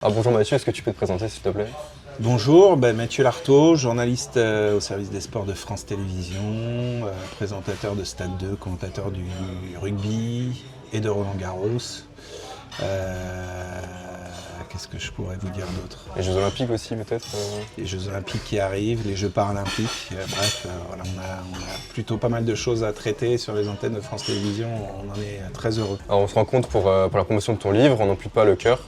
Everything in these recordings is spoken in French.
Bonjour Mathieu, est-ce que tu peux te présenter s'il te plaît? Bonjour, Mathieu Lartaud, journaliste au service des sports de France Télévisions, présentateur de Stade 2, commentateur du rugby et de Roland-Garros. Qu'est-ce que je pourrais vous dire d'autre? Les Jeux Olympiques aussi peut-être Les Jeux Olympiques qui arrivent, les Jeux Paralympiques, bref, voilà, on a plutôt pas mal de choses à traiter sur les antennes de France Télévisions, on en est très heureux. Alors on se rencontre pour la promotion de ton livre, On n'en plie pas le cœur.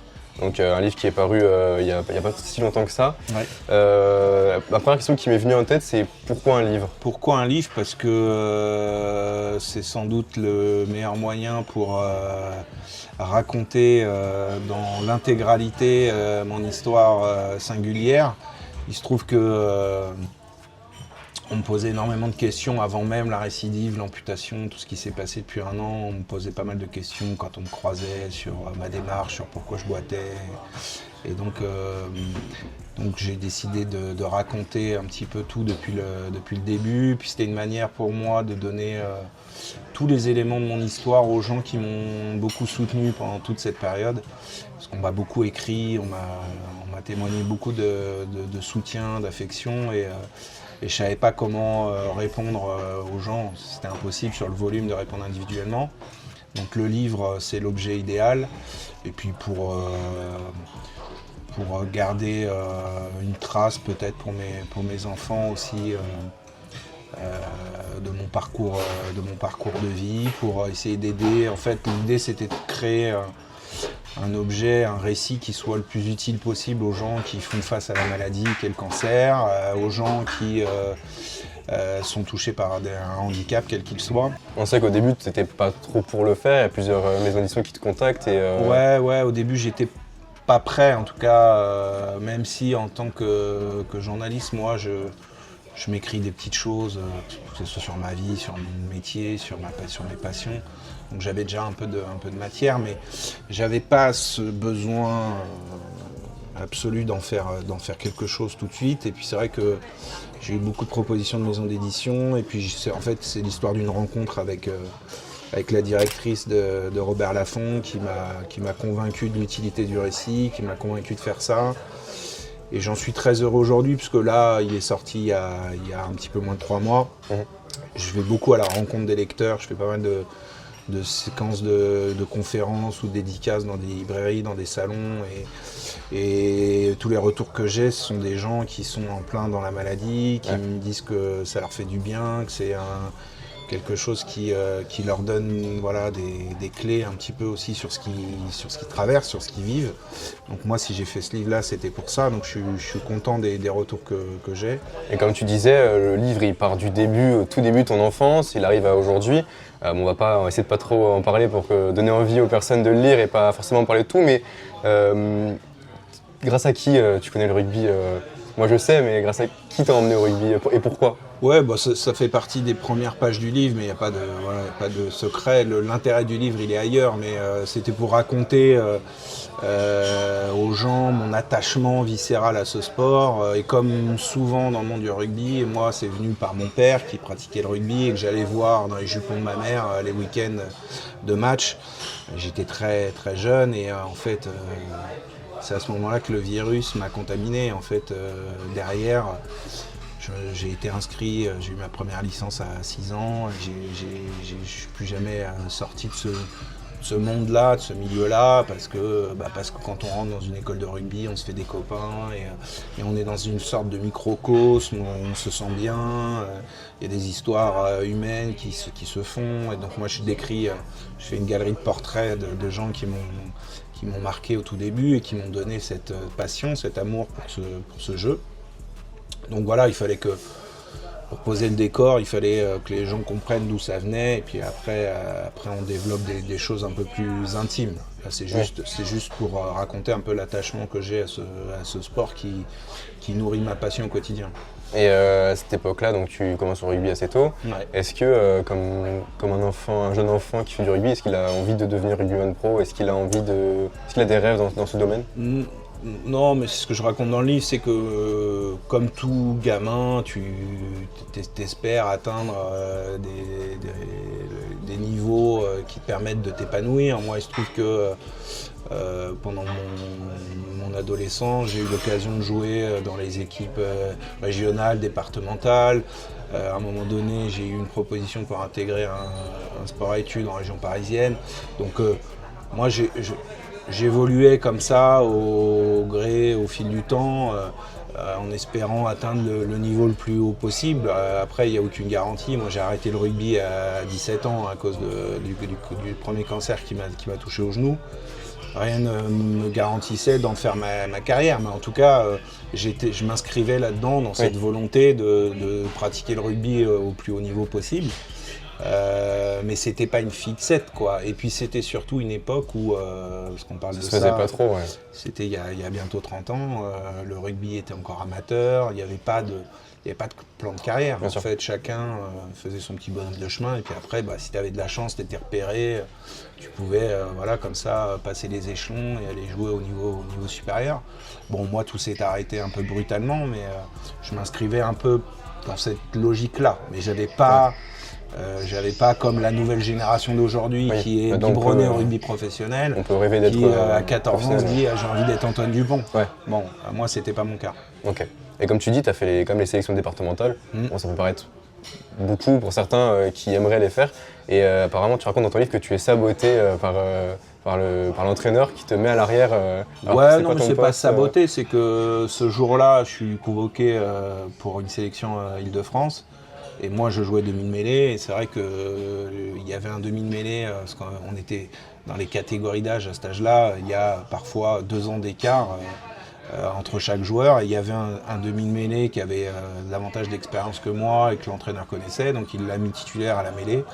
Donc un livre qui est paru il y a pas si longtemps que ça. Ouais. La première question qui m'est venue en tête, c'est pourquoi un livre? Pourquoi un livre? Parce que c'est sans doute le meilleur moyen pour raconter dans l'intégralité mon histoire singulière. Il se trouve que on me posait énormément de questions avant même la récidive, l'amputation, tout ce qui s'est passé depuis un an. On me posait pas mal de questions quand on me croisait sur ma démarche, sur pourquoi je boitais. Et donc j'ai décidé de raconter un petit peu tout depuis le début. Puis c'était une manière pour moi de donner tous les éléments de mon histoire aux gens qui m'ont beaucoup soutenu pendant toute cette période. Parce qu'on m'a beaucoup écrit, on m'a témoigné beaucoup de soutien, d'affection. Et je ne savais pas comment répondre aux gens. C'était impossible sur le volume de répondre individuellement. Donc le livre, c'est l'objet idéal. Et puis pour garder une trace peut-être pour mes enfants aussi de mon parcours de vie, pour essayer d'aider. En fait, l'idée c'était de créer un objet, un récit qui soit le plus utile possible aux gens qui font face à la maladie qu'est le cancer, aux gens qui sont touchés par un handicap quel qu'il soit. On sait qu'au début tu n'étais pas trop pour le faire, il y a plusieurs maisons d'édition qui te contactent. Ouais, au début j'étais pas prêt en tout cas, même si en tant que journaliste, moi je m'écris des petites choses, que ce soit sur ma vie, sur mon métier, sur mes passions. Donc j'avais déjà un peu de matière, mais j'avais pas ce besoin absolu d'en faire quelque chose tout de suite. Et puis c'est vrai que j'ai eu beaucoup de propositions de maisons d'édition. Et puis en fait c'est l'histoire d'une rencontre avec la directrice de Robert Laffont qui m'a convaincu de l'utilité du récit, qui m'a convaincu de faire ça. Et j'en suis très heureux aujourd'hui, puisque là, il est sorti il y a un petit peu moins de 3 mois. Je vais beaucoup à la rencontre des lecteurs, je fais pas mal de séquences de conférences ou de dédicaces dans des librairies, dans des salons. Et tous les retours que j'ai, ce sont des gens qui sont en plein dans la maladie, qui me disent que ça leur fait du bien, que c'est quelque chose qui leur donne des clés un petit peu aussi sur ce qu'ils traversent, sur ce qu'ils vivent. Donc moi, si j'ai fait ce livre-là, c'était pour ça. Donc je suis content des retours que j'ai. Et comme tu disais, le livre il part du début, au tout début de ton enfance, il arrive à aujourd'hui. On va essayer de pas trop en parler pour donner envie aux personnes de le lire et pas forcément parler de tout, mais grâce à qui tu connais le rugby? Moi je sais, mais grâce à qui t'as emmené au rugby et pourquoi? Ouais, ça fait partie des premières pages du livre, mais il n'y a pas de secret. L'intérêt du livre, il est ailleurs, mais c'était pour raconter aux gens mon attachement viscéral à ce sport. Et comme souvent dans le monde du rugby, moi, c'est venu par mon père qui pratiquait le rugby et que j'allais voir dans les jupons de ma mère les week-ends de match. J'étais très, très jeune et en fait, c'est à ce moment-là que le virus m'a contaminé. En fait, derrière... J'ai été inscrit, j'ai eu ma première licence à 6 ans, je ne suis plus jamais sorti de ce monde-là, de ce milieu-là, parce que quand on rentre dans une école de rugby, on se fait des copains et on est dans une sorte de microcosme où on se sent bien, il y a des histoires humaines qui se font. Et donc moi je fais une galerie de portraits de gens qui m'ont marqué au tout début et qui m'ont donné cette passion, cet amour pour ce jeu. Donc voilà, il fallait pour poser le décor, il fallait que les gens comprennent d'où ça venait, et puis après on développe des choses un peu plus intimes. Là, c'est juste pour raconter un peu l'attachement que j'ai à ce sport qui nourrit ma passion au quotidien. Et à cette époque-là, donc tu commences au rugby assez tôt. Ouais. Est-ce que, comme un jeune enfant qui fait du rugby, est-ce qu'il a envie de devenir rugbyman pro? Est-ce qu'il a des rêves dans ce domaine? Non, mais ce que je raconte dans le livre, c'est que comme tout gamin, tu t'espères atteindre des des niveaux qui te permettent de t'épanouir. Moi, il se trouve que pendant mon adolescence, j'ai eu l'occasion de jouer dans les équipes régionales, départementales. À un moment donné, j'ai eu une proposition pour intégrer un sport à études en région parisienne. Donc moi, j'évoluais comme ça au fil du temps, en espérant atteindre le niveau le plus haut possible. Après, il n'y a aucune garantie. Moi, j'ai arrêté le rugby à 17 ans à cause du premier cancer qui m'a touché au genou. Rien ne me garantissait d'en faire ma carrière, mais en tout cas, je m'inscrivais là-dedans, dans cette volonté de pratiquer le rugby au plus haut niveau possible. Mais c'était pas une fixette, quoi. Et puis c'était surtout une époque où, parce qu'on parle de ça, se faisait pas trop, ouais. C'était il y a bientôt 30 ans, le rugby était encore amateur, il n'y avait pas de plan de carrière. Bien en sûr. fait, chacun faisait son petit bonhomme de chemin, et puis après, si tu avais de la chance, tu étais repéré, tu pouvais comme ça passer les échelons et aller jouer au niveau supérieur. Bon, moi, tout s'est arrêté un peu brutalement, mais je m'inscrivais un peu dans cette logique-là, mais j'avais pas comme la nouvelle génération d'aujourd'hui qui est biberonnée au rugby professionnel, on peut rêver d'être qui à 14 ans se dit j'ai envie d'être Antoine Dupont. Ouais. Bon, moi c'était pas mon cas. Ok. Et comme tu dis, tu as fait comme les sélections départementales. Bon, ça peut paraître beaucoup pour certains qui aimeraient les faire. Et apparemment, tu racontes dans ton livre que tu es saboté par l'entraîneur qui te met à l'arrière. Ouais, non, mais c'est pas saboté, c'est que ce jour-là, je suis convoqué pour une sélection Île-de-France. Et moi, je jouais demi-mêlée, et c'est vrai qu'il y avait un demi-mêlée, parce qu'on était dans les catégories d'âge à cet âge-là, il y a parfois 2 ans d'écart entre chaque joueur, et il y avait un demi-mêlée qui avait davantage d'expérience que moi et que l'entraîneur connaissait, donc il l'a mis titulaire à la mêlée.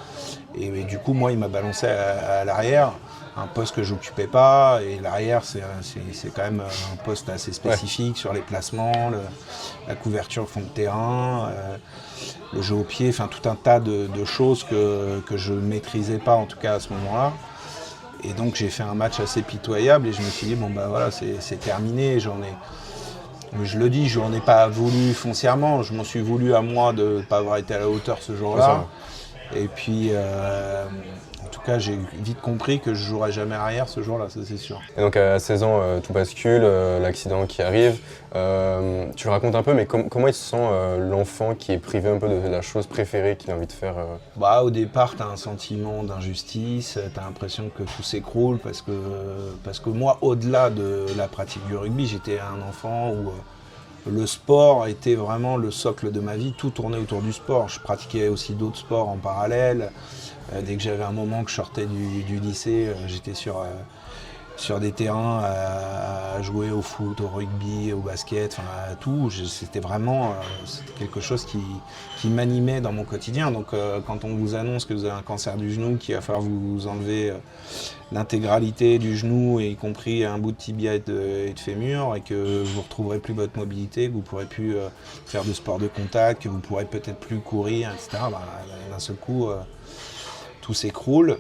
Et du coup, moi, il m'a balancé à l'arrière, un poste que j'occupais pas, et l'arrière, c'est quand même un poste assez spécifique sur les placements, la couverture fond de terrain, le jeu au pied, enfin tout un tas de choses que je ne maîtrisais pas en tout cas à ce moment-là. Et donc j'ai fait un match assez pitoyable et je me suis dit bon bah voilà c'est terminé, je le dis, je n'en ai pas voulu foncièrement, je m'en suis voulu à moi de ne pas avoir été à la hauteur ce jour-là. Et puis en tout cas j'ai vite compris que je ne jouerais jamais arrière ce jour-là, ça c'est sûr. Et donc à 16 ans, tout bascule, l'accident qui arrive. Tu le racontes un peu, mais comment il se sent l'enfant qui est privé un peu de la chose préférée qu'il a envie de faire Au départ, tu as un sentiment d'injustice, tu as l'impression que tout s'écroule parce que moi, au-delà de la pratique du rugby, j'étais un enfant où le sport était vraiment le socle de ma vie, tout tournait autour du sport. Je pratiquais aussi d'autres sports en parallèle. Dès que j'avais un moment que je sortais du lycée, j'étais sur des terrains à jouer au foot, au rugby, au basket, enfin à tout. C'était vraiment quelque chose qui m'animait dans mon quotidien. Donc quand on vous annonce que vous avez un cancer du genou, qu'il va falloir vous enlever l'intégralité du genou, y compris un bout de tibia et de fémur, et que vous ne retrouverez plus votre mobilité, que vous ne pourrez plus faire de sport de contact, que vous ne pourrez peut-être plus courir, etc. D'un seul coup, tout s'écroule.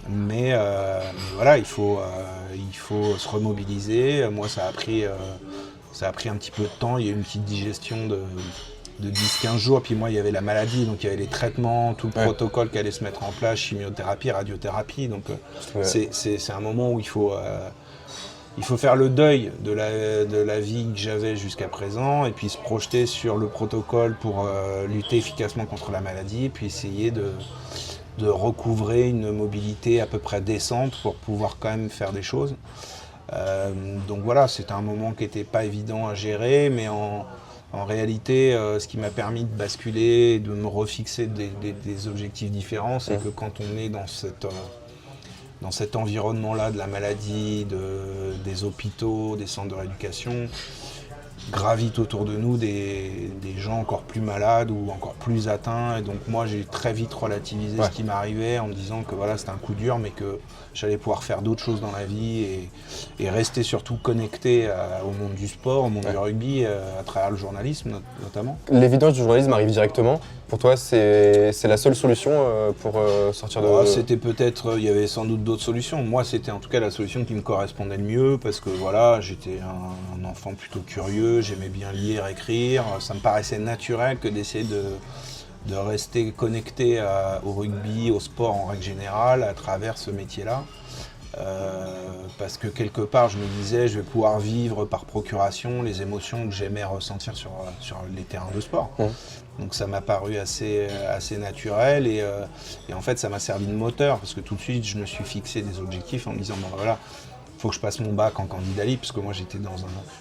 Mais voilà, il faut se remobiliser. Moi, ça a pris un petit peu de temps. Il y a eu une petite digestion de 10-15 jours. Puis moi, il y avait la maladie, donc il y avait les traitements, tout le protocole qui allait se mettre en place, chimiothérapie, radiothérapie. Donc c'est un moment où il faut faire le deuil de la vie que j'avais jusqu'à présent et puis se projeter sur le protocole pour lutter efficacement contre la maladie et puis essayer de recouvrer une mobilité à peu près décente pour pouvoir quand même faire des choses. Donc voilà, c'était un moment qui n'était pas évident à gérer, mais en réalité, ce qui m'a permis de basculer, de me refixer des objectifs différents, c'est que quand on est dans cet environnement-là de la maladie, des hôpitaux, des centres de rééducation, gravitent autour de nous des gens encore plus malades ou encore plus atteints. Et donc moi, j'ai très vite relativisé ce qui m'arrivait en me disant que voilà, c'était un coup dur, mais que j'allais pouvoir faire d'autres choses dans la vie et rester surtout connecté au monde du sport, au monde du rugby, à travers le journalisme notamment. L'évidence du journalisme arrive directement. Pour toi, c'est la seule solution pour sortir de... C'était peut-être, il y avait sans doute d'autres solutions. Moi, c'était en tout cas la solution qui me correspondait le mieux parce que voilà, j'étais un enfant plutôt curieux, j'aimais bien lire, écrire. Ça me paraissait naturel que d'essayer de rester connecté au rugby, au sport en règle générale, à travers ce métier-là. Parce que quelque part, je me disais, je vais pouvoir vivre par procuration les émotions que j'aimais ressentir sur les terrains de sport. Donc ça m'a paru assez naturel et en fait, ça m'a servi de moteur parce que tout de suite, je me suis fixé des objectifs en me disant, bon voilà, faut que je passe mon bac en candidat libre, parce que moi je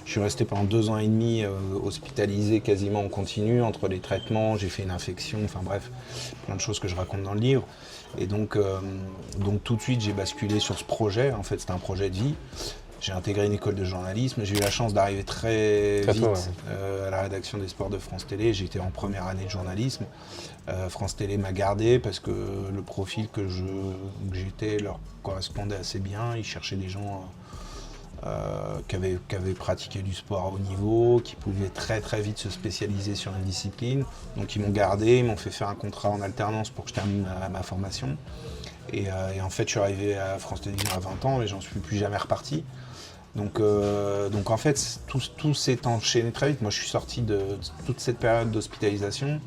suis resté pendant 2 ans et demi hospitalisé quasiment en continu, entre les traitements, j'ai fait une infection, enfin bref, plein de choses que je raconte dans le livre. Et donc tout de suite j'ai basculé sur ce projet, en fait c'était un projet de vie. J'ai intégré une école de journalisme, j'ai eu la chance d'arriver très vite à la rédaction des sports de France Télé, j'étais en première année de journalisme. France Télé m'a gardé parce que le profil que j'étais leur correspondait assez bien, ils cherchaient des gens qui avaient pratiqué du sport à haut niveau, qui pouvaient très très vite se spécialiser sur une discipline. Donc ils m'ont gardé, ils m'ont fait faire un contrat en alternance pour que je termine ma formation. Et en fait je suis arrivé à France Télévisions à 20 ans et j'en suis plus jamais reparti. Donc en fait, tout s'est enchaîné très vite. Moi, je suis sorti de toute cette période d'hospitalisation.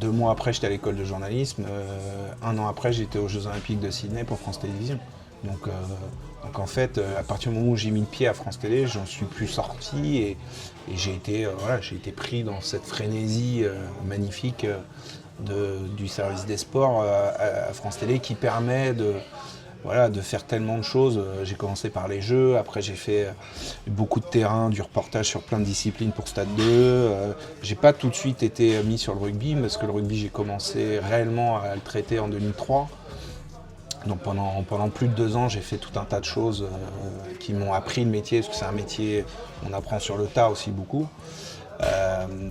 2 mois après, j'étais à l'école de journalisme. 1 an après, j'étais aux Jeux Olympiques de Sydney pour France Télévisions. Donc en fait, à partir du moment où j'ai mis le pied à France Télé, j'en suis plus sorti et j'ai été pris dans cette frénésie magnifique du service des sports à France Télé qui permet de faire tellement de choses. J'ai commencé par les jeux, après j'ai fait beaucoup de terrain, du reportage sur plein de disciplines pour Stade 2. J'ai pas tout de suite été mis sur le rugby, parce que le rugby j'ai commencé réellement à le traiter en 2003. Donc pendant plus de 2 ans, j'ai fait tout un tas de choses qui m'ont appris le métier, parce que c'est un métier, on apprend sur le tas aussi beaucoup.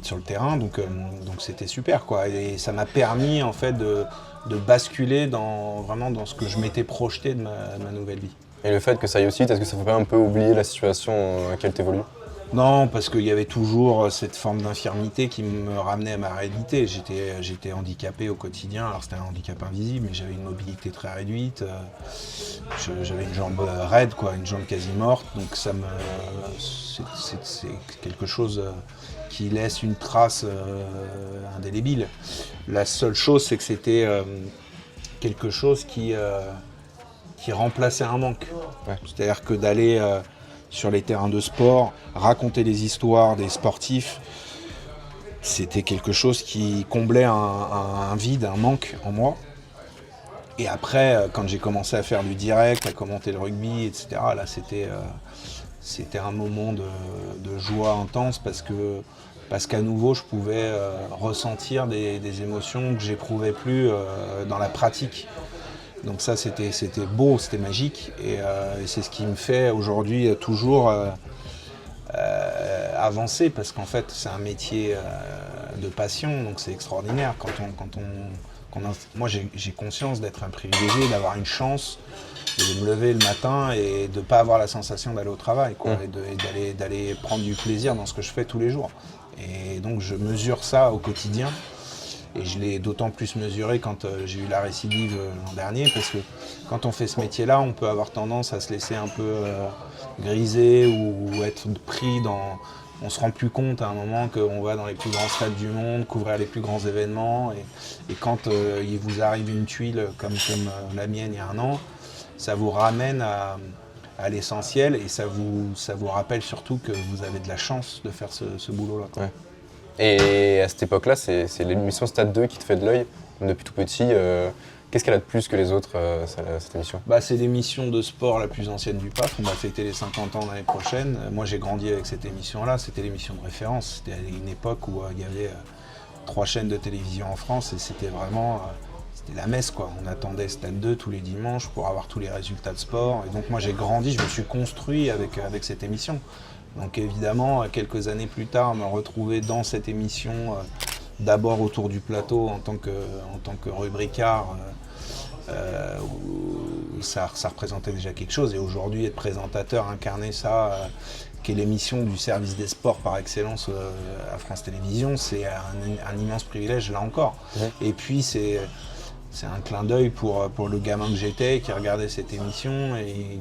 Sur le terrain, donc c'était super quoi, et ça m'a permis en fait de basculer vraiment dans ce que je m'étais projeté de ma nouvelle vie. Et le fait que ça aille aussi, est-ce que ça ne fait pas un peu oublier la situation à laquelle tu évolues ? Non, parce qu'il y avait toujours cette forme d'infirmité qui me ramenait à ma réalité. J'étais handicapé au quotidien, alors c'était un handicap invisible, mais j'avais une mobilité très réduite, j'avais une jambe raide, quoi, une jambe quasi morte, donc c'est quelque chose qui laisse une trace indélébile. La seule chose, c'est que c'était quelque chose qui remplaçait un manque. Ouais. C'est-à-dire que d'aller sur les terrains de sport, raconter les histoires des sportifs, c'était quelque chose qui comblait un vide, un manque en moi. Et après, quand j'ai commencé à faire du direct, à commenter le rugby, etc., là c'était un moment de joie intense parce qu'à nouveau je pouvais ressentir des émotions que j'éprouvais plus dans la pratique. Donc ça c'était beau, c'était magique et c'est ce qui me fait aujourd'hui toujours avancer, parce qu'en fait c'est un métier de passion, donc c'est extraordinaire moi j'ai conscience d'être un privilégié, d'avoir une chance de me lever le matin et de ne pas avoir la sensation d'aller au travail, quoi, et d'aller prendre du plaisir dans ce que je fais tous les jours. Et donc je mesure ça au quotidien. Et je l'ai d'autant plus mesuré quand j'ai eu la récidive l'an dernier, parce que quand on fait ce métier-là, on peut avoir tendance à se laisser un peu griser ou être pris dans... On se rend plus compte à un moment qu'on va dans les plus grands stades du monde, couvrir les plus grands événements, et quand il vous arrive une tuile comme la mienne il y a 1 an, ça vous ramène à l'essentiel, et ça vous rappelle surtout que vous avez de la chance de faire ce boulot-là. Ouais. Et à cette époque-là, c'est l'émission Stade 2 qui te fait de l'œil, depuis tout petit. Qu'est-ce qu'elle a de plus que les autres, cette émission ? C'est l'émission de sport la plus ancienne du PAF. On va fêter les 50 ans l'année prochaine. Moi, j'ai grandi avec cette émission-là. C'était l'émission de référence. C'était à une époque où il y avait 3 chaînes de télévision en France, et c'était vraiment... C'était la messe, quoi. On attendait Stade 2 tous les dimanches pour avoir tous les résultats de sport. Et donc moi j'ai grandi, je me suis construit avec cette émission. Donc évidemment, quelques années plus tard, me retrouver dans cette émission, d'abord autour du plateau en tant que rubricard, ça représentait déjà quelque chose. Et aujourd'hui, être présentateur, incarner ça, qui est l'émission du service des sports par excellence à France Télévisions, c'est un immense privilège, là encore. Ouais. Et puis c'est un clin d'œil pour le gamin que j'étais, qui regardait cette émission et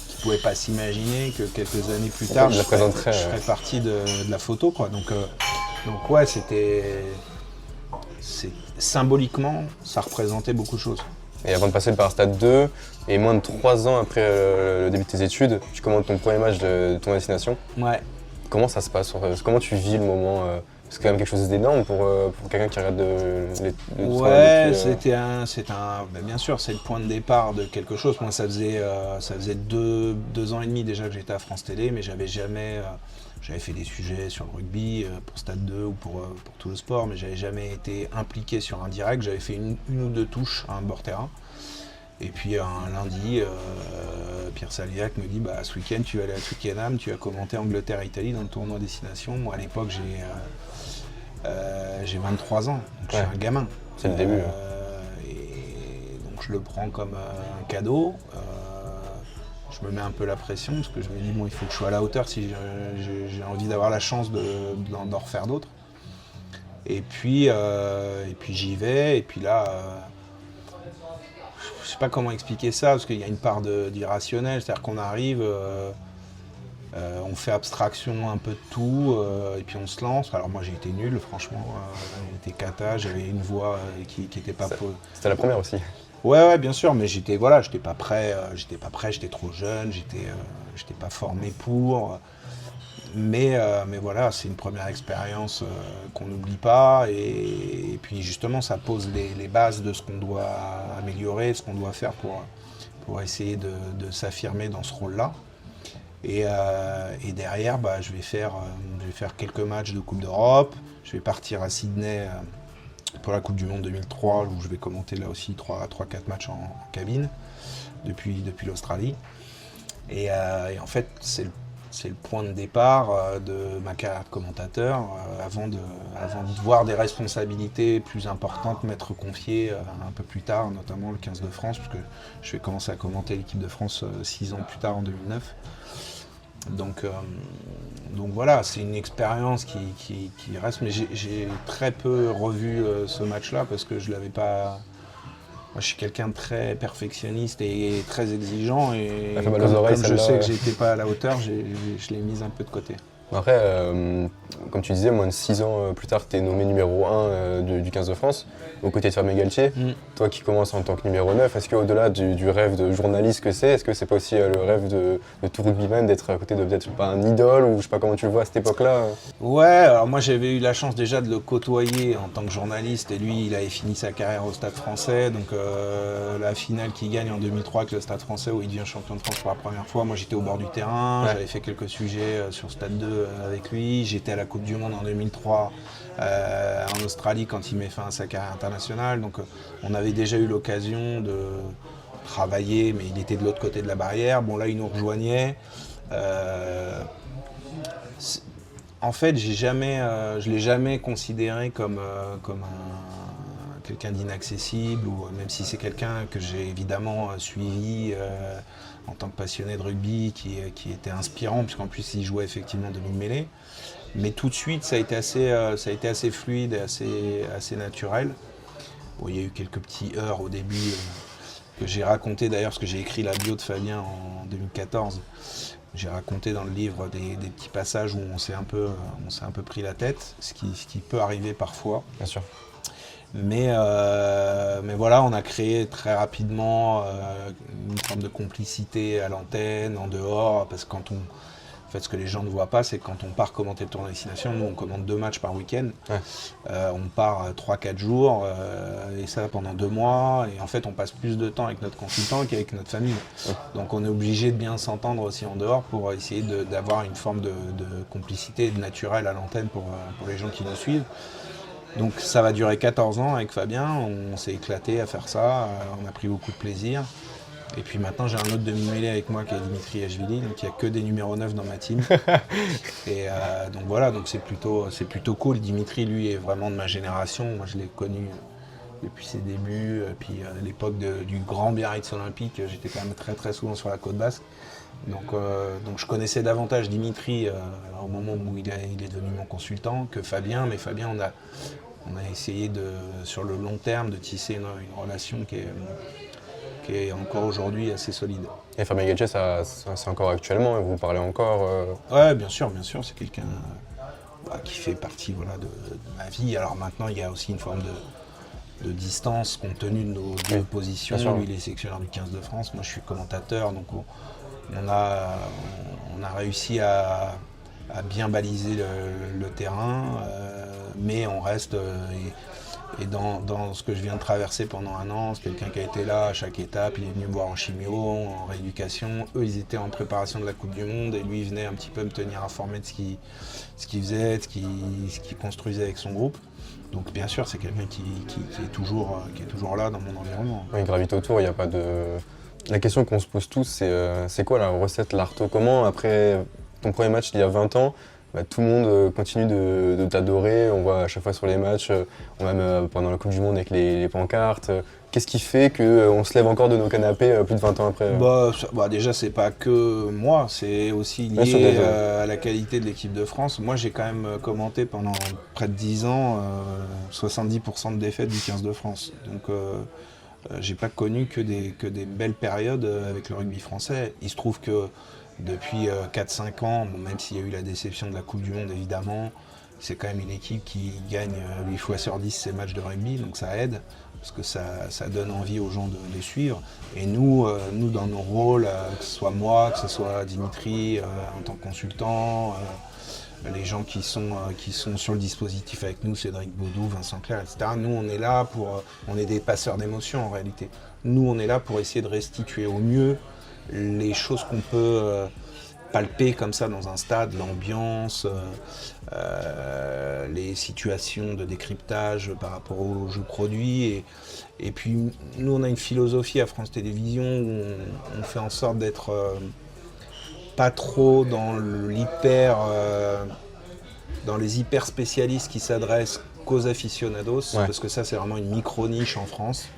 qui ne pouvait pas s'imaginer que quelques années plus tard, je ferais partie de la photo, quoi. Donc ouais, c'était... symboliquement, ça représentait beaucoup de choses. Et avant de passer par Stade 2, et moins de 3 ans après le début de tes études, tu commandes ton premier match de ton destination. Ouais. Comment ça se passe? Comment tu vis le moment? C'est quand même quelque chose d'énorme pour quelqu'un qui regarde Ouais, bien sûr, c'est le point de départ de quelque chose. Moi, ça faisait 2 ans et demi déjà que j'étais à France Télé, mais j'avais fait des sujets sur le rugby pour Stade 2 ou pour tout le sport, mais j'avais jamais été impliqué sur un direct. J'avais fait une ou deux touches à un bord terrain. Et puis un lundi, Pierre Saliac me dit ce week-end tu vas aller à Twickenham, tu vas commenter Angleterre-Italie dans le tournoi destination. Moi à l'époque j'ai 23 ans, donc je suis un gamin. C'est le début. Et donc je le prends comme un cadeau. Je me mets un peu la pression parce que je me dis il faut que je sois à la hauteur si j'ai envie d'avoir la chance d'en refaire d'autres. Et puis j'y vais, et puis là, je sais pas comment expliquer ça, parce qu'il y a une part d'irrationnel, c'est-à-dire qu'on arrive, on fait abstraction un peu de tout, et puis on se lance. Alors moi j'ai été nul, franchement, j'étais cata, j'avais une voix qui était pas... C'était la première aussi. Ouais, bien sûr, mais j'étais pas prêt, j'étais trop jeune, j'étais pas formé pour... Mais voilà, c'est une première expérience qu'on n'oublie pas, et puis justement ça pose les bases de ce qu'on doit améliorer, ce qu'on doit faire pour essayer de s'affirmer dans ce rôle-là. Et derrière, je vais faire quelques matchs de Coupe d'Europe, je vais partir à Sydney pour la Coupe du Monde 2003, où je vais commenter là aussi 3-4 matchs en cabine depuis l'Australie. Et en fait, c'est le point de départ de ma carrière de commentateur, avant de voir des responsabilités plus importantes m'être confiées un peu plus tard, notamment le 15 de France, parce que je vais commencer à commenter l'équipe de France 6 ans plus tard, en 2009. Donc voilà, c'est une expérience qui reste, mais j'ai très peu revu ce match-là, parce que je l'avais pas... Moi, je suis quelqu'un de très perfectionniste et très exigeant, et comme je sais que j'étais pas à la hauteur, je l'ai mise un peu de côté. Après, comme tu disais, moins de 6 ans plus tard, tu es nommé numéro 1 du 15 de France, aux côtés de Fabien Galtier. Toi qui commences en tant que numéro 9, est-ce qu'au-delà du rêve de journaliste que est-ce que c'est pas aussi le rêve de tout rugbyman d'être à côté de peut-être pas un idole, ou je sais pas comment tu le vois à cette époque-là? Ouais, alors moi j'avais eu la chance déjà de le côtoyer en tant que journaliste, et lui il avait fini sa carrière au Stade Français, donc la finale qu'il gagne en 2003 avec le Stade Français où il devient champion de France pour la première fois, moi j'étais au bord du terrain, j'avais fait quelques sujets sur Stade 2 avec lui, j'étais à la Coupe du Monde en 2003 en Australie quand il met fin à sa carrière internationale, donc on avait déjà eu l'occasion de travailler, mais il était de l'autre côté de la barrière. Bon là il nous rejoignait. En fait, je l'ai jamais considéré comme quelqu'un d'inaccessible, ou même si c'est quelqu'un que j'ai évidemment suivi en tant que passionné de rugby, qui était inspirant, puisqu'en plus il jouait effectivement demi-mêlée. Mais tout de suite, ça a été assez fluide et assez naturel. Bon, il y a eu quelques petits heurts au début que j'ai raconté d'ailleurs, parce que j'ai écrit la bio de Fabien en 2014. J'ai raconté dans le livre des petits passages où on s'est un peu pris la tête, ce qui peut arriver parfois. Bien sûr. Mais voilà, on a créé très rapidement une forme de complicité à l'antenne, en dehors, parce que en fait, ce que les gens ne voient pas, c'est que quand on part commenter le tournoi destination, nous on commande 2 matchs par week-end. Ouais. On part 3-4 jours, et ça pendant 2 mois, et en fait on passe plus de temps avec notre consultant qu'avec notre famille. Ouais. Donc on est obligé de bien s'entendre aussi en dehors pour essayer d'avoir une forme de complicité naturelle à l'antenne pour les gens qui nous suivent. Donc ça va durer 14 ans avec Fabien, on s'est éclaté à faire ça, on a pris beaucoup de plaisir. Et puis maintenant j'ai un autre demi-mêlée avec moi qui est Dimitri Ashvili, donc il n'y a que des numéros 9 dans ma team. Et donc voilà, donc c'est plutôt cool. Dimitri lui est vraiment de ma génération, moi je l'ai connu depuis ses débuts, puis à l'époque du grand Biarritz Olympique, j'étais quand même très très souvent sur la côte basque. Donc je connaissais davantage Dimitri au moment où il est devenu mon consultant que Fabien, mais Fabien on a essayé sur le long terme de tisser une relation qui est encore aujourd'hui assez solide. Et Fabien Galtier, c'est encore actuellement, vous parlez encore Ouais, bien sûr, c'est quelqu'un... qui fait partie de ma vie. Alors maintenant, il y a aussi une forme de distance compte tenu de nos deux positions. Lui, il est sélectionneur du 15 de France, moi je suis commentateur, donc on a réussi à bien baliser le terrain, mais on reste... Et dans ce que je viens de traverser pendant un an, c'est quelqu'un qui a été là à chaque étape, il est venu me voir en chimio, en rééducation. Eux, ils étaient en préparation de la Coupe du Monde et lui, il venait un petit peu me tenir informé de ce qu'il faisait, de ce qu'il construisait avec son groupe. Donc bien sûr, c'est quelqu'un qui est toujours là dans mon environnement. Il gravite autour, il n'y a pas de... La question qu'on se pose tous, c'est quoi la recette Lartaud? Comment, après ton premier match il y a 20 ans, tout le monde continue de t'adorer, on voit à chaque fois sur les matchs, même pendant la Coupe du Monde avec les pancartes. Qu'est-ce qui fait qu'on se lève encore de nos canapés plus de 20 ans après? Déjà, c'est pas que moi, c'est aussi lié à la qualité de l'équipe de France. Moi, j'ai quand même commenté pendant près de 10 ans 70% de défaites du 15 de France. Donc, j'ai pas connu que des belles périodes avec le rugby français. Il se trouve que depuis 4-5 ans, même s'il y a eu la déception de la Coupe du Monde évidemment, c'est quand même une équipe qui gagne 8 fois sur 10 ses matchs de rugby, donc ça aide, parce que ça donne envie aux gens de les suivre. Et nous dans nos rôles, que ce soit moi, que ce soit Dimitri en tant que consultant, les gens qui sont sur le dispositif avec nous, Cédric Baudou, Vincent Clerc, etc. Nous, on est là on est des passeurs d'émotions en réalité. Nous, on est là pour essayer de restituer au mieux les choses qu'on peut palper comme ça dans un stade, l'ambiance, les situations de décryptage par rapport aux jeux produits. Et puis, nous, on a une philosophie à France Télévisions où on fait en sorte d'être pas trop dans les hyper spécialistes qui s'adressent qu'aux aficionados, parce que ça, c'est vraiment une micro-niche en France.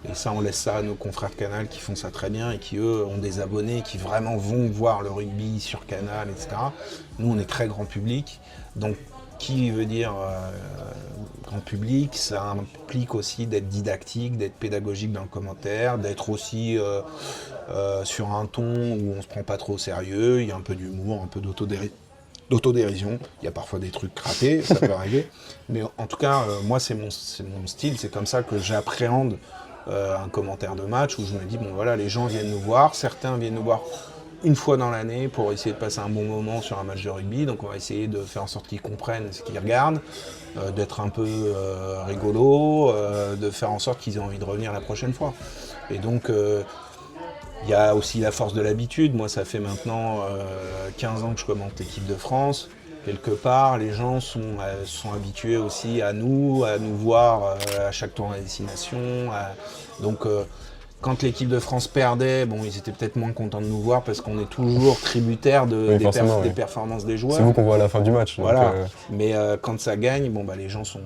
Et ça, on laisse ça à nos confrères de Canal qui font ça très bien et qui, eux, ont des abonnés qui vraiment vont voir le rugby sur Canal, etc. Nous, on est très grand public. Donc, qui veut dire grand public, ça implique aussi d'être didactique, d'être pédagogique dans le commentaire, d'être aussi sur un ton où on se prend pas trop au sérieux. Il y a un peu d'humour, un peu d'autodérision. Il y a parfois des trucs ratés, ça peut arriver. Mais en tout cas, moi, c'est mon style. C'est comme ça que j'appréhende un commentaire de match où je me dis, bon voilà, les gens viennent nous voir, certains viennent nous voir une fois dans l'année pour essayer de passer un bon moment sur un match de rugby, donc on va essayer de faire en sorte qu'ils comprennent ce qu'ils regardent, d'être un peu rigolo, de faire en sorte qu'ils aient envie de revenir la prochaine fois. Et donc il y a aussi la force de l'habitude. Moi, ça fait maintenant 15 ans que je commente l'équipe de France. Quelque part, les gens sont habitués aussi à nous voir à chaque tournoi à destination. Donc, quand l'équipe de France perdait, ils étaient peut-être moins contents de nous voir parce qu'on est toujours tributaire des performances des joueurs. C'est vous qu'on voit à la fin du match. Voilà. Donc, mais quand ça gagne, les gens sont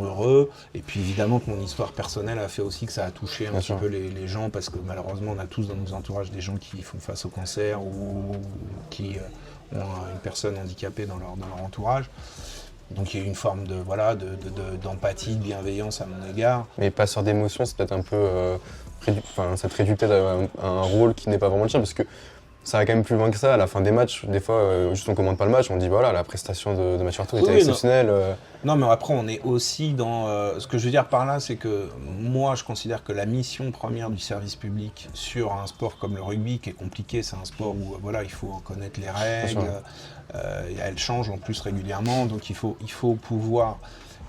heureux. Et puis évidemment que mon histoire personnelle a fait aussi que ça a touché un petit peu les gens, parce que malheureusement, on a tous dans nos entourages des gens qui font face au cancer ou qui ont une personne handicapée dans leur entourage. Donc il y a une forme d'empathie, de bienveillance à mon égard. Mais passeur d'émotions, c'est peut-être un peu... ça te réduit peut-être à un rôle qui n'est pas vraiment le tien, parce que ça va quand même plus loin que ça. À la fin des matchs, des fois, juste on commande pas le match, on dit voilà, la prestation de Mathieu Lartaud était exceptionnelle. Non, mais après, on est aussi dans... ce que je veux dire par là, c'est que moi, je considère que la mission première du service public sur un sport comme le rugby, qui est compliqué, c'est un sport où il faut connaître les règles, elles changent en plus régulièrement, donc il faut pouvoir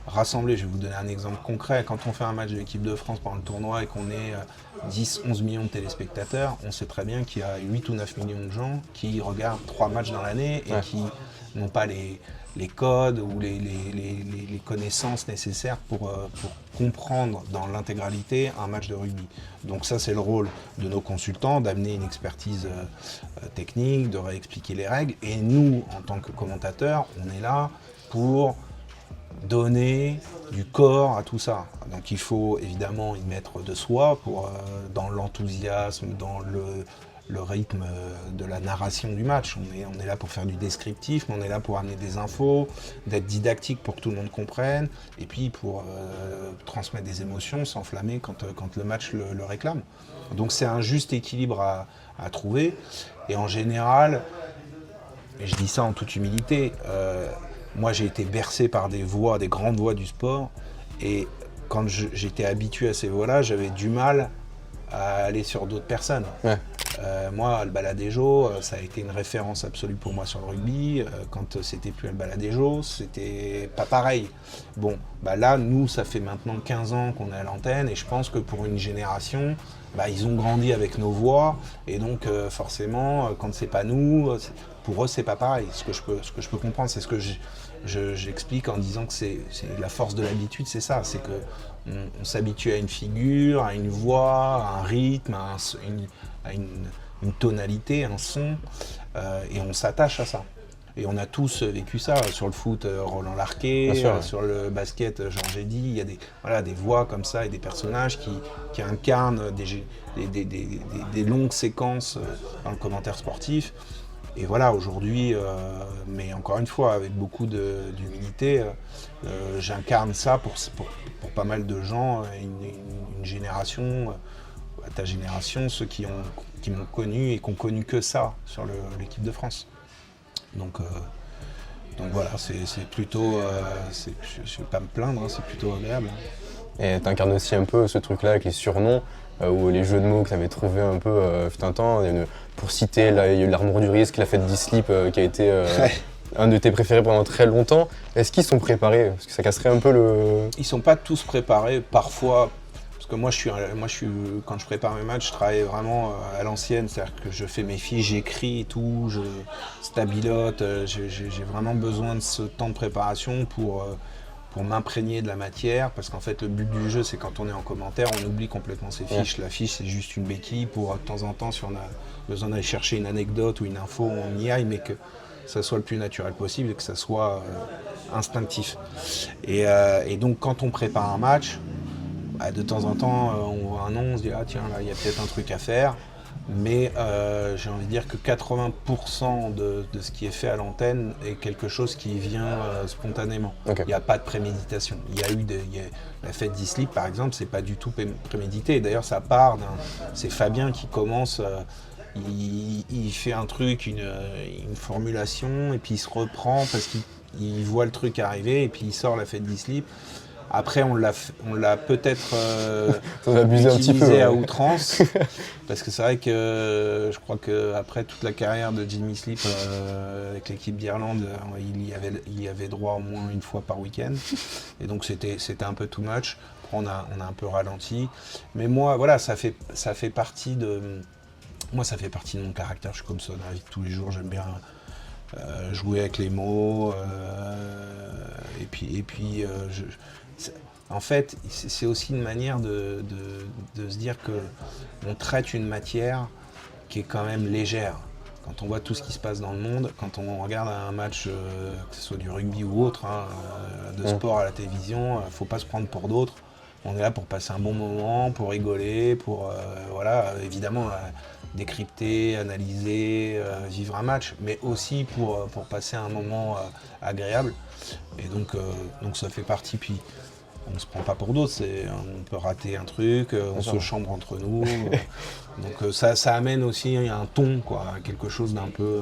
rassembler. Je vais vous donner un exemple concret. Quand on fait un match de l'équipe de France pendant le tournoi et qu'on est 10-11 millions de téléspectateurs, on sait très bien qu'il y a 8 ou 9 millions de gens qui regardent 3 matchs dans l'année et qui n'ont pas les codes ou les connaissances nécessaires pour comprendre dans l'intégralité un match de rugby. Donc ça, c'est le rôle de nos consultants, d'amener une expertise technique, de réexpliquer les règles. Et nous, en tant que commentateurs, on est là pour donner du corps à tout ça. Donc il faut évidemment y mettre de soi dans l'enthousiasme, dans le rythme de la narration du match. On est là pour faire du descriptif, mais on est là pour amener des infos, d'être didactique pour que tout le monde comprenne, et puis pour transmettre des émotions, s'enflammer quand le match le réclame. Donc c'est un juste équilibre à trouver, et en général, et je dis ça en toute humilité, moi j'ai été bercé par des grandes voix du sport, et quand j'étais habitué à ces voix-là, j'avais du mal à aller sur d'autres personnes. Ouais. Moi, Albaladejo, ça a été une référence absolue pour moi sur le rugby. Quand c'était plus Albaladejo, c'était pas pareil. Bon, là, nous, ça fait maintenant 15 ans qu'on est à l'antenne, et je pense que pour une génération, ils ont grandi avec nos voix, et donc forcément, quand c'est pas nous, pour eux, c'est pas pareil. Ce que je peux comprendre, c'est ce que j'explique en disant que c'est la force de l'habitude, c'est ça, c'est que on s'habitue à une figure, à une voix, à un rythme, à une tonalité, un son, et on s'attache à ça. Et on a tous vécu ça, sur le foot, Roland Larquet, sur le basket, Georges Eddy, il y a des voix comme ça et des personnages qui incarnent des longues séquences dans le commentaire sportif. Et voilà, aujourd'hui, mais encore une fois, avec beaucoup d'humilité, j'incarne ça pour pas mal de gens, une génération, ta génération, ceux qui m'ont connu et qui n'ont connu que ça sur l'équipe de France. Donc voilà, c'est plutôt, je ne vais pas me plaindre, c'est plutôt agréable. Et tu incarnes aussi un peu ce truc-là avec les surnoms, ou les jeux de mots que tu avais trouvé un peu fut un temps. Pour citer, il y a eu l'armoire du risque, la fête d'Islip qui a été un de tes préférés pendant très longtemps. Est-ce qu'ils sont préparés? Parce que ça casserait un peu le... Ils ne sont pas tous préparés, parfois. Parce que moi, quand je prépare mes matchs, je travaille vraiment à l'ancienne. C'est-à-dire que je fais mes fiches, j'écris et tout, je stabilote. J'ai vraiment besoin de ce temps de préparation pour m'imprégner de la matière, parce qu'en fait le but du jeu, c'est quand on est en commentaire, on oublie complètement ses fiches. La fiche, c'est juste une béquille pour, de temps en temps, si on a besoin d'aller chercher une anecdote ou une info, on y aille, mais que ça soit le plus naturel possible et que ça soit instinctif. Et donc quand on prépare un match, de temps en temps, on voit un nom, on se dit « Ah tiens, là, il y a peut-être un truc à faire ». Mais j'ai envie de dire que 80% de ce qui est fait à l'antenne est quelque chose qui vient spontanément. Okay. Il n'y a pas de préméditation. La fête d'Islip, par exemple, c'est pas du tout prémédité. D'ailleurs, ça part c'est Fabien qui commence, il fait un truc, une formulation, et puis il se reprend parce qu'il voit le truc arriver, et puis il sort la fête d'Islip. Après, on l'a peut-être utilisé à outrance, parce que c'est vrai que je crois qu'après toute la carrière de Jimmy Slip avec l'équipe d'Irlande, il y avait droit au moins une fois par week-end, et donc c'était un peu too much. On a un peu ralenti, mais moi, voilà, ça fait partie de mon caractère. Je suis comme ça dans la vie de tous les jours. J'aime bien jouer avec les mots, et puis en fait, c'est aussi une manière de se dire qu'on traite une matière qui est quand même légère. Quand on voit tout ce qui se passe dans le monde, quand on regarde un match, que ce soit du rugby ou autre, de sport à la télévision, il ne faut pas se prendre pour d'autres. On est là pour passer un bon moment, pour rigoler, pour évidemment décrypter, analyser, vivre un match, mais aussi pour passer un moment agréable. Et donc ça fait partie. Puis on ne se prend pas pour d'autres, on peut rater un truc, on se chambre entre nous. Donc ça amène aussi un ton, quoi, quelque chose d'un peu...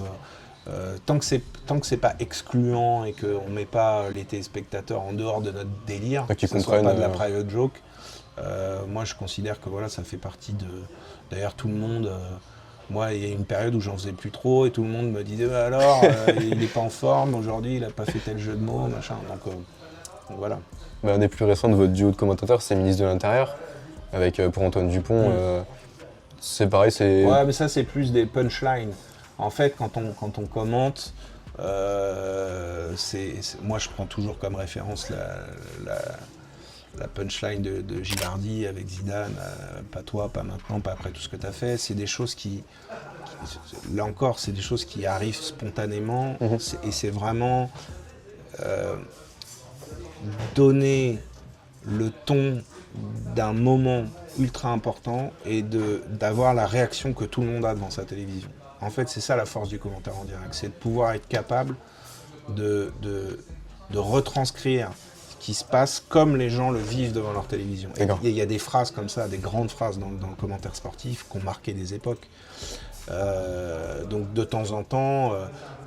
tant que c'est pas excluant et qu'on ne met pas les téléspectateurs en dehors de notre délire, que ce ne soit pas de la private joke, moi je considère que voilà, ça fait partie de... D'ailleurs tout le monde... moi, il y a une période où j'en faisais plus trop et tout le monde me disait alors, il n'est pas en forme, aujourd'hui il n'a pas fait tel jeu de mots, machin. Donc voilà. Un des plus récents de votre duo de commentateurs, c'est Ministre de l'Intérieur, avec pour Antoine Dupont. C'est pareil, c'est... Ouais, mais ça c'est plus des punchlines. En fait, quand on commente, moi je prends toujours comme référence la punchline de Gilardi avec Zidane, pas toi, pas maintenant, pas après tout ce que tu as fait. C'est des choses là encore, c'est des choses qui arrivent spontanément, et c'est vraiment donner le ton d'un moment ultra important et d'avoir la réaction que tout le monde a devant sa télévision. En fait, c'est ça la force du commentaire en direct, c'est de pouvoir être capable de retranscrire ce qui se passe comme les gens le vivent devant leur télévision. Et il y a des phrases comme ça, des grandes phrases dans le commentaire sportif qui ont marqué des époques. Donc de temps en temps,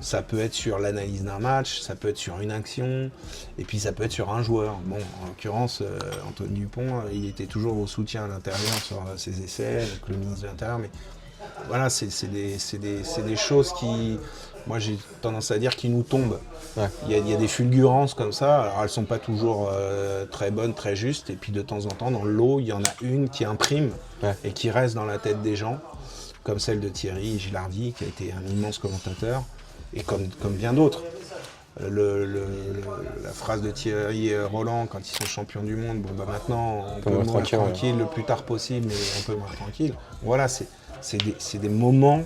ça peut être sur l'analyse d'un match, ça peut être sur une action, et puis ça peut être sur un joueur. Bon, en l'occurrence, Antoine Dupont, il était toujours au soutien à l'intérieur sur ses essais, avec le ministre de l'Intérieur, mais voilà, c'est des choses qui, moi j'ai tendance à dire, qui nous tombent. Ouais. Il y a des fulgurances comme ça, alors elles sont pas toujours très bonnes, très justes, et puis de temps en temps, dans le lot, il y en a une qui imprime et qui reste dans la tête des gens, comme celle de Thierry Gilardi, qui a été un immense commentateur, et comme bien d'autres. La phrase de Thierry Roland quand ils sont champions du monde, bon bah maintenant on peut mourir tranquille le plus tard possible, mais on peut mourir tranquille. Voilà, c'est des moments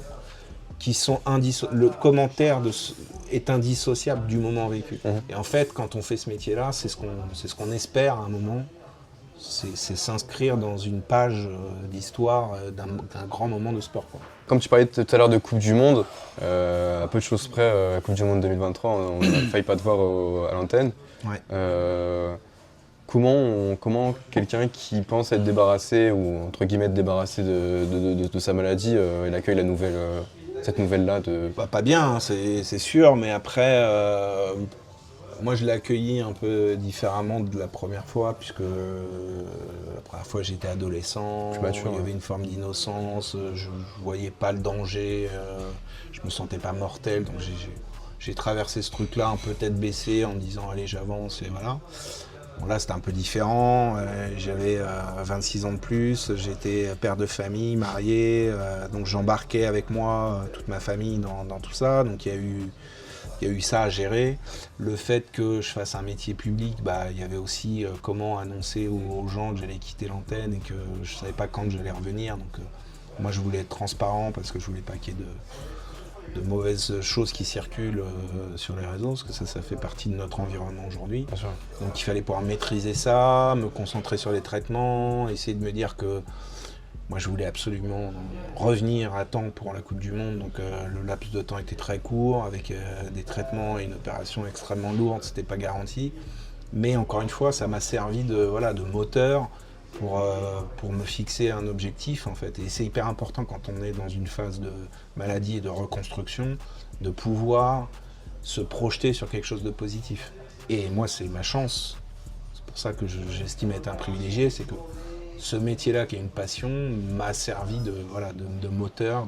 qui sont indissociables. Le commentaire est indissociable du moment vécu. Et en fait, quand on fait ce métier-là, c'est ce qu'on espère à un moment. C'est s'inscrire dans une page d'histoire d'un grand moment de sport, quoi. Comme tu parlais tout à l'heure de Coupe du Monde, à peu de choses près, Coupe du Monde 2023, on n'a failli pas te voir à l'antenne. Ouais. Comment quelqu'un qui pense être débarrassé, ou entre guillemets être débarrassé de sa maladie, il accueille cette nouvelle-là Bah, pas bien, hein, c'est sûr, mais après, moi je l'ai accueilli un peu différemment de la première fois, puisque la première fois j'étais adolescent, Plus mature, il y avait une forme d'innocence, je voyais pas le danger, je me sentais pas mortel, donc j'ai traversé ce truc-là un peu tête baissée en me disant allez j'avance et voilà. Bon, là c'était un peu différent, j'avais 26 ans de plus, j'étais père de famille, marié, donc j'embarquais avec moi toute ma famille dans tout ça, donc il y a eu ça à gérer. Le fait que je fasse un métier public, bah, il y avait aussi comment annoncer aux gens que j'allais quitter l'antenne et que je ne savais pas quand j'allais revenir. Donc moi je voulais être transparent parce que je voulais pas qu'il y ait de mauvaises choses qui circulent sur les réseaux, parce que ça fait partie de notre environnement aujourd'hui. Donc il fallait pouvoir maîtriser ça, me concentrer sur les traitements, essayer de me dire que moi je voulais absolument revenir à temps pour la Coupe du Monde, donc le laps de temps était très court, avec des traitements et une opération extrêmement lourde, c'était pas garanti. Mais encore une fois, ça m'a servi de moteur pour me fixer un objectif en fait. Et c'est hyper important quand on est dans une phase de maladie et de reconstruction, de pouvoir se projeter sur quelque chose de positif. Et moi c'est ma chance, c'est pour ça que j'estime être un privilégié, c'est que ce métier-là qui est une passion m'a servi de moteur,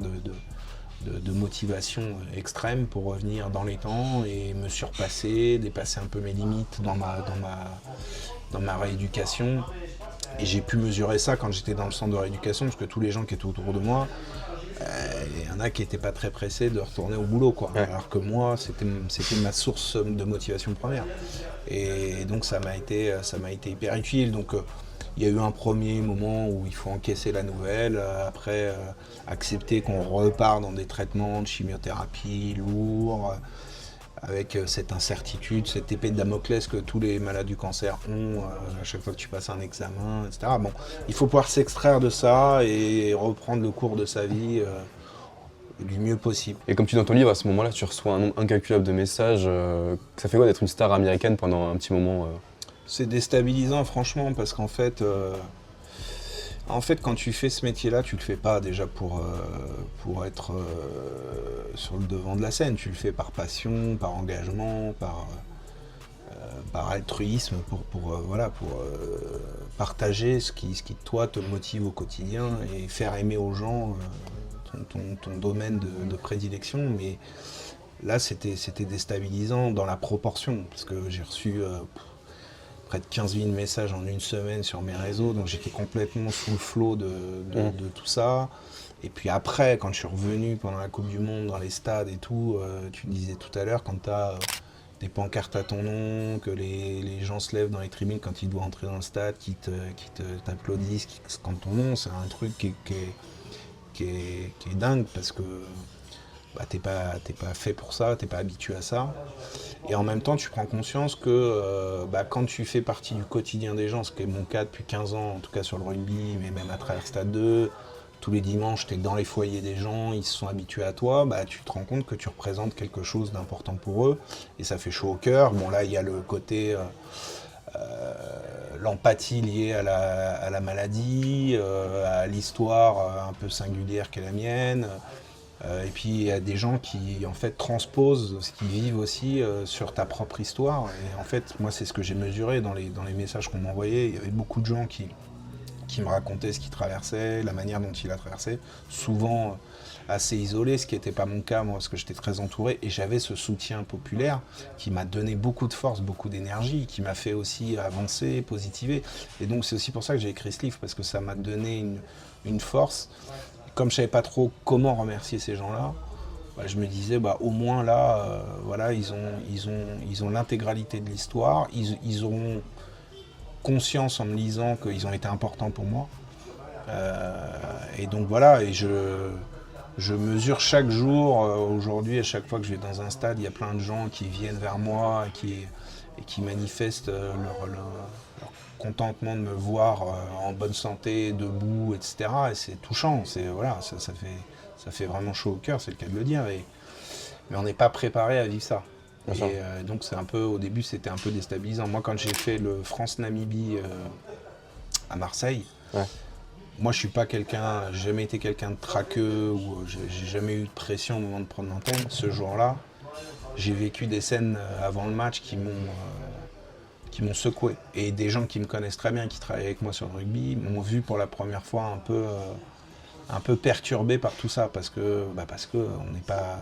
de motivation extrême pour revenir dans les temps et me surpasser, dépasser un peu mes limites dans ma rééducation. Et j'ai pu mesurer ça quand j'étais dans le centre de rééducation, parce que tous les gens qui étaient autour de moi, il y en a qui n'étaient pas très pressés de retourner au boulot, quoi. Ouais. Alors que moi, c'était ma source de motivation première. Et donc ça m'a été hyper utile. Donc il y a eu un premier moment où il faut encaisser la nouvelle, après accepter qu'on repart dans des traitements de chimiothérapie lourds, avec cette incertitude, cette épée de Damoclès que tous les malades du cancer ont à chaque fois que tu passes un examen, etc. Bon, il faut pouvoir s'extraire de ça et reprendre le cours de sa vie du mieux possible. Et comme tu dis dans ton livre, à ce moment-là, tu reçois un nombre incalculable de messages. Ça fait quoi d'être une star américaine pendant un petit moment C'est déstabilisant, franchement, parce qu'en fait, quand tu fais ce métier-là, tu le fais pas déjà pour être sur le devant de la scène. Tu le fais par passion, par engagement, par altruisme, pour partager ce qui toi te motive au quotidien et faire aimer aux gens ton domaine de prédilection. Mais là, c'était déstabilisant dans la proportion, parce que j'ai reçu près de 15 000 messages en une semaine sur mes réseaux, donc j'étais complètement sous le flot de tout ça. Et puis après, quand je suis revenu pendant la Coupe du Monde dans les stades et tout, tu disais tout à l'heure, quand tu as des pancartes à ton nom, que les gens se lèvent dans les tribunes quand ils doivent entrer dans le stade, qui t'applaudissent, qui scandent ton nom, c'est un truc qui est dingue, parce que bah, t'es pas fait pour ça, t'es pas habitué à ça. Et en même temps, tu prends conscience que quand tu fais partie du quotidien des gens, ce qui est mon cas depuis 15 ans, en tout cas sur le rugby, mais même à travers Stade 2, tous les dimanches, tu es dans les foyers des gens, ils se sont habitués à toi, bah, tu te rends compte que tu représentes quelque chose d'important pour eux, et ça fait chaud au cœur. Bon, là, il y a le côté l'empathie liée à la maladie, à l'histoire un peu singulière qu'est la mienne. Et puis il y a des gens qui en fait transposent ce qu'ils vivent aussi sur ta propre histoire. Et en fait, moi c'est ce que j'ai mesuré dans les messages qu'on m'envoyait. Il y avait beaucoup de gens qui me racontaient ce qu'ils traversaient, la manière dont ils la traversaient, souvent assez isolés, ce qui n'était pas mon cas moi, parce que j'étais très entouré et j'avais ce soutien populaire qui m'a donné beaucoup de force, beaucoup d'énergie, qui m'a fait aussi avancer, positiver. Et donc c'est aussi pour ça que j'ai écrit ce livre, parce que ça m'a donné une force. Comme je savais pas trop comment remercier ces gens-là, je me disais au moins là, voilà, ils ont l'intégralité de l'histoire, ils auront conscience en me lisant qu'ils ont été importants pour moi. Et donc voilà, et je mesure chaque jour, aujourd'hui, à chaque fois que je vais dans un stade, il y a plein de gens qui viennent vers moi et qui manifestent leur contentement de me voir en bonne santé, debout, etc. Et c'est touchant, voilà, ça fait vraiment chaud au cœur, c'est le cas de le dire. Mais on n'est pas préparé à vivre ça. Et donc au début c'était un peu déstabilisant. Moi quand j'ai fait le France-Namibie à Marseille, moi je suis pas quelqu'un, j'ai jamais été quelqu'un de traqueux, ou j'ai jamais eu de pression au moment de prendre l'antenne. Ce jour-là, j'ai vécu des scènes avant le match qui m'ont secoué. Et des gens qui me connaissent très bien, qui travaillent avec moi sur le rugby, m'ont vu pour la première fois un peu perturbé par tout ça, parce que on n'est pas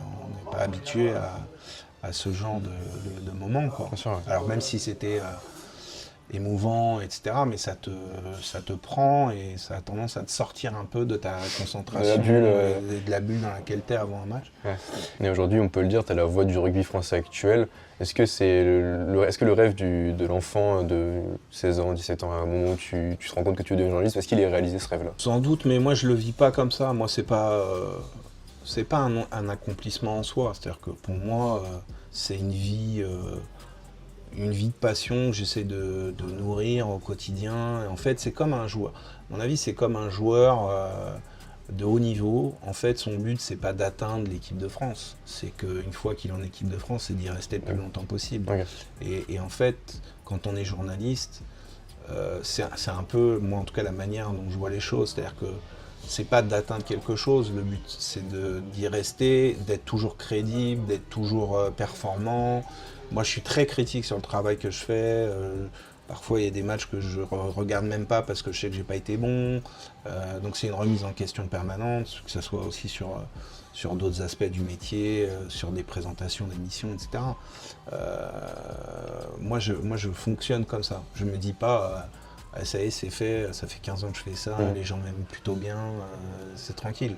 habitué à ce genre de moment, quoi. Bien sûr, ouais. Alors même si c'était émouvant, etc., mais ça te prend et ça a tendance à te sortir un peu de ta concentration, de la bulle dans laquelle tu es avant un match. Ouais. Et aujourd'hui, on peut le dire, tu es la voix du rugby français actuel. Est-ce que est-ce que le rêve de l'enfant de 16 ans, 17 ans, à un moment où tu te rends compte que tu es devenu journaliste, est-ce qu'il est réalisé ce rêve-là? Sans doute, mais moi je le vis pas comme ça. Moi c'est pas un accomplissement en soi. C'est-à-dire que pour moi c'est une vie de passion que j'essaie de nourrir au quotidien. Et en fait c'est comme un joueur. À mon avis c'est comme un joueur de haut niveau. En fait son but c'est pas d'atteindre l'équipe de France. C'est qu'une fois qu'il est en équipe de France, c'est d'y rester le plus longtemps possible. Okay. Et en fait quand on est journaliste, c'est un peu, moi en tout cas, la manière dont je vois les choses. C'est-à-dire que c'est pas d'atteindre quelque chose, le but c'est d'y rester, d'être toujours crédible, d'être toujours performant. Moi je suis très critique sur le travail que je fais. Parfois il y a des matchs que je regarde même pas parce que je sais que j'ai pas été bon. Donc c'est une remise en question permanente, que ce soit aussi sur d'autres aspects du métier, sur des présentations d'émissions, etc. Moi je fonctionne comme ça. Je me dis pas ça y est, c'est fait, ça fait 15 ans que je fais ça, les gens m'aiment plutôt bien, c'est tranquille.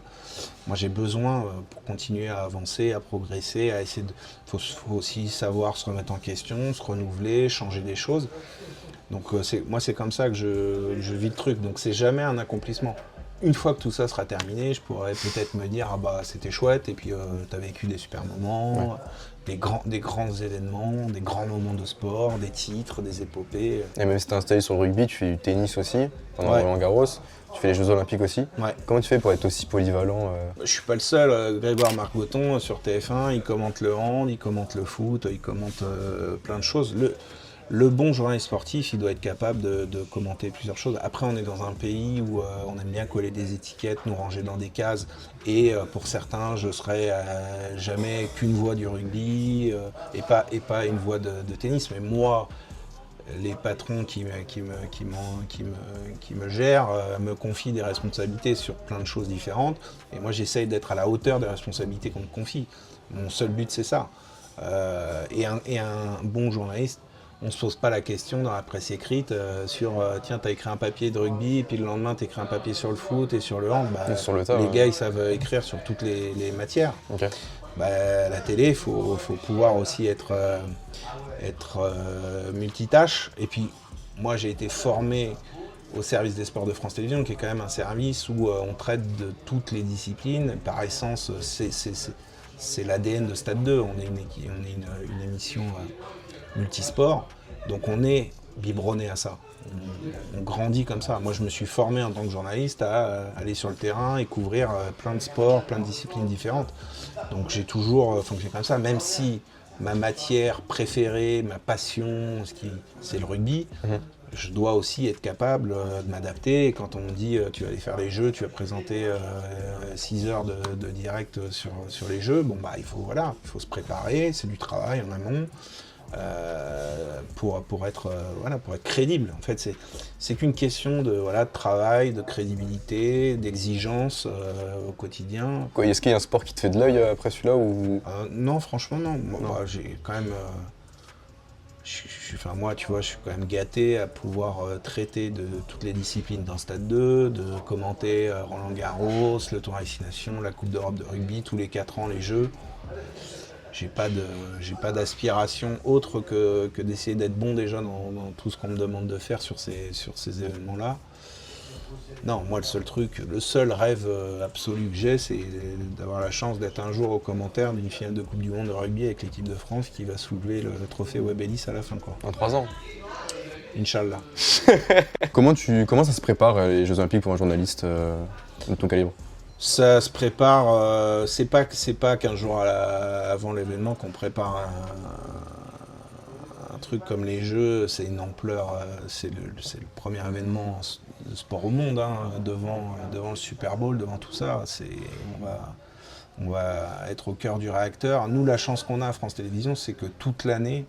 Moi j'ai besoin, pour continuer à avancer, à progresser, à essayer de... faut aussi savoir se remettre en question, se renouveler, changer des choses. Donc moi c'est comme ça que je vis le truc, donc c'est jamais un accomplissement. Une fois que tout ça sera terminé, je pourrais peut-être me dire c'était chouette, et puis t'as vécu des super moments, des grands événements, des grands moments de sport, des titres, des épopées. Et même si t'es installé sur le rugby, tu fais du tennis aussi, pendant Roland-Garros, tu fais les Jeux Olympiques aussi. Comment tu fais pour être aussi polyvalent Je suis pas le seul, Grégoire Margoton sur TF1, il commente le hand, il commente le foot, il commente plein de choses. Le bon journaliste sportif, il doit être capable de commenter plusieurs choses. Après, on est dans un pays où on aime bien coller des étiquettes, nous ranger dans des cases. Et pour certains, je serai jamais qu'une voix du rugby et pas une voix de tennis. Mais moi, les patrons qui me gèrent me confient des responsabilités sur plein de choses différentes. Et moi, j'essaye d'être à la hauteur des responsabilités qu'on me confie. Mon seul but, c'est ça. Et un bon journaliste, on ne se pose pas la question dans la presse écrite sur tiens, t'as écrit un papier de rugby, et puis le lendemain, t'écris un papier sur le foot et sur le hand. Sur le tas, les gars, ils savent écrire sur toutes les matières. Okay. La télé, il faut pouvoir aussi être multitâche. Et puis, moi, j'ai été formé au service des sports de France Télévisions, qui est quand même un service où on traite de toutes les disciplines. Par essence, c'est l'ADN de Stade 2. On est une émission multisport, donc on est biberonné à ça. On grandit comme ça. Moi, je me suis formé en tant que journaliste à aller sur le terrain et couvrir plein de sports, plein de disciplines différentes. Donc j'ai toujours fonctionné comme ça, même si ma matière préférée, ma passion, c'est le rugby. je dois aussi être capable de m'adapter. Et quand on me dit tu vas aller faire les jeux, tu vas présenter 6 heures de direct sur les jeux, bon bah il faut se préparer, c'est du travail en amont. Pour être crédible. En fait, c'est qu'une question de travail, de crédibilité, d'exigence au quotidien. Est-ce qu'il y a un sport qui te fait de l'œil après celui-là ou... Non, franchement, non. Moi, j'ai quand même... moi, tu vois, je suis quand même gâté à pouvoir traiter de toutes les disciplines dans Stade 2, de commenter Roland-Garros, le Tour à Destination, la Coupe d'Europe de rugby, tous les 4 ans, les Jeux. J'ai pas d'aspiration autre que d'essayer d'être bon déjà dans tout ce qu'on me demande de faire sur ces événements-là. Non, moi le seul rêve absolu que j'ai, c'est d'avoir la chance d'être un jour au commentaire d'une finale de Coupe du Monde de rugby avec l'équipe de France qui va soulever le trophée Webb Ellis à la fin, quoi. En 3 ans. Inch'Allah. Comment ça se prépare les Jeux Olympiques pour un journaliste de ton calibre? Ça se prépare, c'est pas 15 jours avant l'événement qu'on prépare un truc comme les Jeux, c'est une ampleur, c'est le premier événement de sport au monde, hein, devant le Super Bowl, devant tout ça, on va être au cœur du réacteur. Nous, la chance qu'on a à France Télévisions, c'est que toute l'année,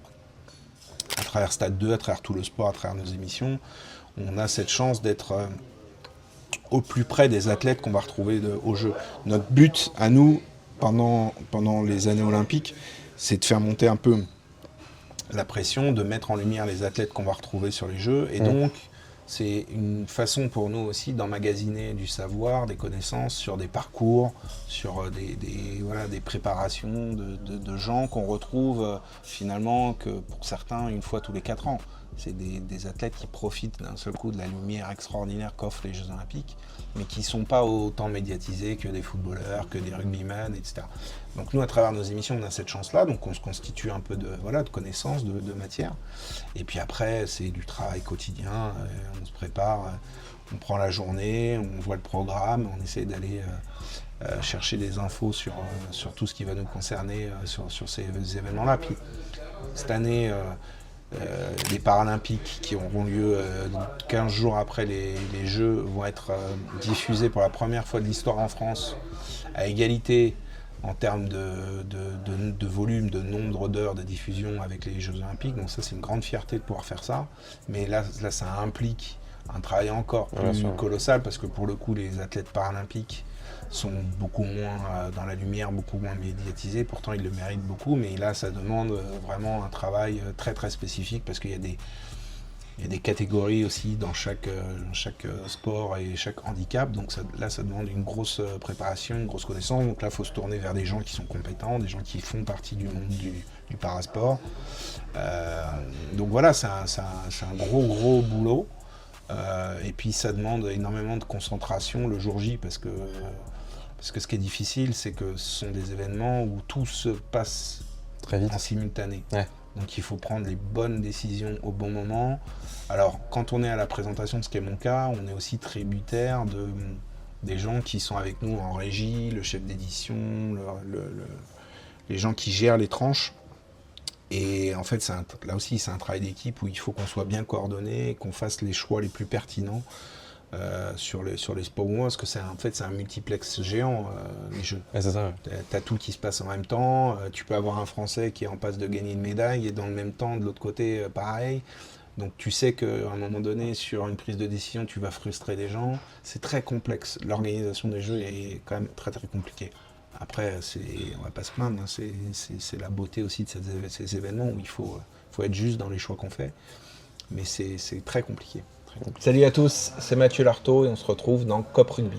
à travers Stade 2, à travers tout le sport, à travers nos émissions, on a cette chance d'être au plus près des athlètes qu'on va retrouver aux Jeux. Notre but à nous, pendant les années olympiques, c'est de faire monter un peu la pression, de mettre en lumière les athlètes qu'on va retrouver sur les Jeux. Et donc, c'est une façon pour nous aussi d'emmagasiner du savoir, des connaissances sur des parcours, sur des préparations de gens qu'on retrouve finalement que pour certains une fois tous les 4 ans. C'est des athlètes qui profitent d'un seul coup de la lumière extraordinaire qu'offrent les Jeux Olympiques, mais qui ne sont pas autant médiatisés que des footballeurs, que des rugbymen, etc. Donc nous, à travers nos émissions, on a cette chance-là, donc on se constitue un peu de connaissances, de matière. Et puis après, c'est du travail quotidien, on se prépare, on prend la journée, on voit le programme, on essaie d'aller chercher des infos sur tout ce qui va nous concerner sur ces événements-là. Puis cette année... les Paralympiques qui auront lieu 15 jours après les Jeux vont être diffusés pour la première fois de l'histoire en France à égalité en termes de volume, de nombre d'heures de diffusion avec les Jeux Olympiques. Donc ça, c'est une grande fierté de pouvoir faire ça. Mais là ça implique un travail encore plus colossal parce que pour le coup, les athlètes paralympiques sont beaucoup moins dans la lumière, beaucoup moins médiatisés, pourtant ils le méritent beaucoup, mais là ça demande vraiment un travail très très spécifique parce qu'il y a des catégories aussi dans chaque sport et chaque handicap, donc ça demande une grosse préparation, une grosse connaissance, donc là il faut se tourner vers des gens qui sont compétents, des gens qui font partie du monde du parasport. Donc voilà, c'est un gros boulot. Et puis ça demande énormément de concentration le jour J parce que ce qui est difficile, c'est que ce sont des événements où tout se passe très vite, en simultané. Ouais. Donc il faut prendre les bonnes décisions au bon moment. Alors quand on est à la présentation, ce qui est mon cas, on est aussi tributaire des gens qui sont avec nous en régie, le chef d'édition, les gens qui gèrent les tranches. Et en fait, là aussi, c'est un travail d'équipe où il faut qu'on soit bien coordonné, qu'on fasse les choix les plus pertinents sur les sports parce que c'est un multiplex géant, les Jeux. Ouais, c'est ça. Ouais. T'as tout qui se passe en même temps. Tu peux avoir un Français qui est en passe de gagner une médaille et dans le même temps, de l'autre côté, pareil. Donc tu sais qu'à un moment donné, sur une prise de décision, tu vas frustrer des gens. C'est très complexe. L'organisation des Jeux est quand même très très compliquée. Après, on va pas se plaindre, hein, c'est la beauté aussi de ces événements où il faut être juste dans les choix qu'on fait. Mais c'est très compliqué. Salut à tous, c'est Mathieu Lartaud et on se retrouve dans COP Rugby.